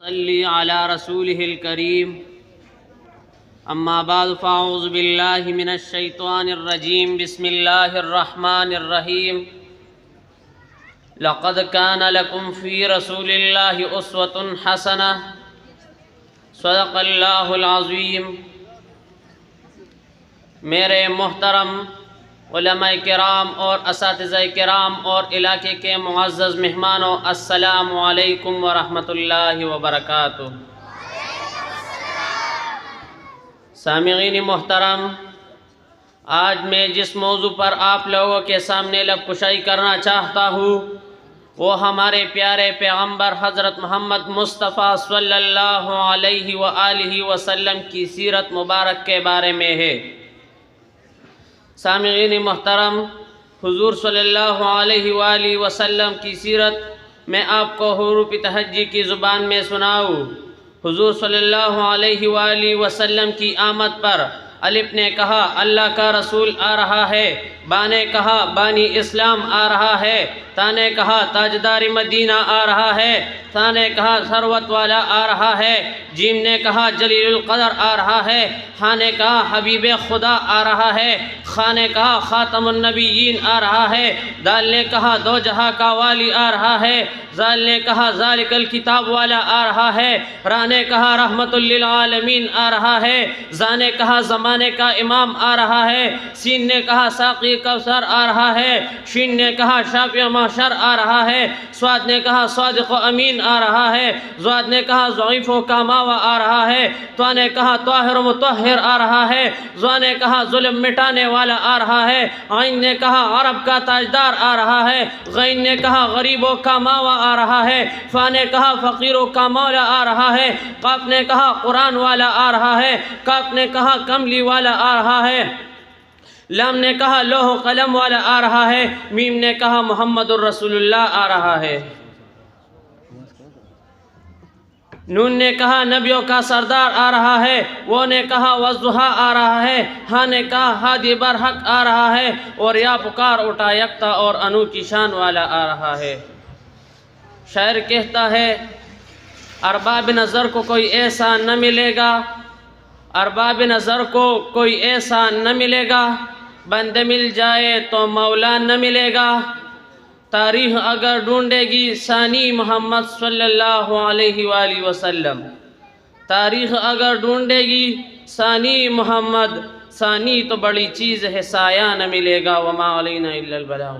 صلی علی رسولہ الکریم اما بعد فاعوذ باللہ من الشیطان الرجیم بسم اللہ الرحمن الرحیم لقد کان لکم فی رسول اللہ اسوۃ حسنہ صدق اللہ العظیم۔ میرے محترم علماء کرام اور اساتذہ کرام اور علاقے کے معزز مہمانوں، السلام علیکم ورحمۃ اللہ وبرکاتہ۔ سامعین محترم، آج میں جس موضوع پر آپ لوگوں کے سامنے لب کشائی کرنا چاہتا ہوں وہ ہمارے پیارے پیغمبر حضرت محمد مصطفیٰ صلی اللہ علیہ وآلہ وسلم کی سیرت مبارک کے بارے میں ہے۔ سامعین محترم، حضور صلی اللہ علیہ وآلہ وسلم کی سیرت میں آپ کو حروف تہجی کی زبان میں سناؤں۔ حضور صلی اللہ علیہ وآلہ وسلم کی آمد پر الف نے کہا اللہ کا رسول آ رہا ہے، با نے کہا بانی اسلام آ رہا ہے، تا نے کہا تاجدار مدینہ آ رہا ہے، ثا نے کہا ثروت والا آ رہا ہے، جیم نے کہا جلیل القدر آ رہا ہے، ہاں نے کہا حبیب خدا آ رہا ہے، خا نے کہا خاتم النبیین آ رہا ہے، دال نے کہا دو جہاں کا والی آ رہا ہے، زال نے کہا ذالک الکتاب والا آ رہا ہے، را نے کہا رحمت للعالمین آ رہا ہے، زا نے کہا زمانے کا امام آ رہا ہے، سین نے کہا ساقی کوثر آ رہا ہے، شین نے کہا شافع محشر آ رہا ہے، سواد نے کہا صادق و امین آ رہا ہے، زواد نے کہا ضعیف و کاماوا آ رہا ہے، تو نے کہا طاہر و مطہر آ رہا ہے، زو نے کہا ظلم مٹانے والا آ رہا ہے، عین نے کہا عرب کا تاجدار آ رہا ہے، غین نے کہا غریب و کاماوا آ رہا ہے، فا نے کہا فقیر و کامولا آ رہا ہے، قاف نے کہا قرآن والا آ رہا ہے، کاف نے کہا کملی والا آ رہا ہے، لام نے کہا لوح و قلم والا آ رہا ہے، میم نے کہا محمد الرسول اللہ آ رہا ہے، نون نے کہا نبیوں کا سردار آ رہا ہے، وہ نے کہا والضحیٰ آ رہا ہے، ہاں نے کہا ہادی برحق آ رہا ہے، اور یا پکار اٹھا یکتا اور انوکھی شان والا آ رہا ہے۔ شاعر کہتا ہے ارباب نظر کو کوئی ایسا نہ ملے گا، ارباب نظر کو کوئی ایسا نہ ملے گا، بندے مل جائے تو مولا نہ ملے گا، تاریخ اگر ڈھونڈے گی ثانی محمد صلی اللہ علیہ وآلہ وسلم، تاریخ اگر ڈھونڈے گی ثانی محمد، ثانی تو بڑی چیز ہے سایہ نہ ملے گا، وما علینا الا البلاغ۔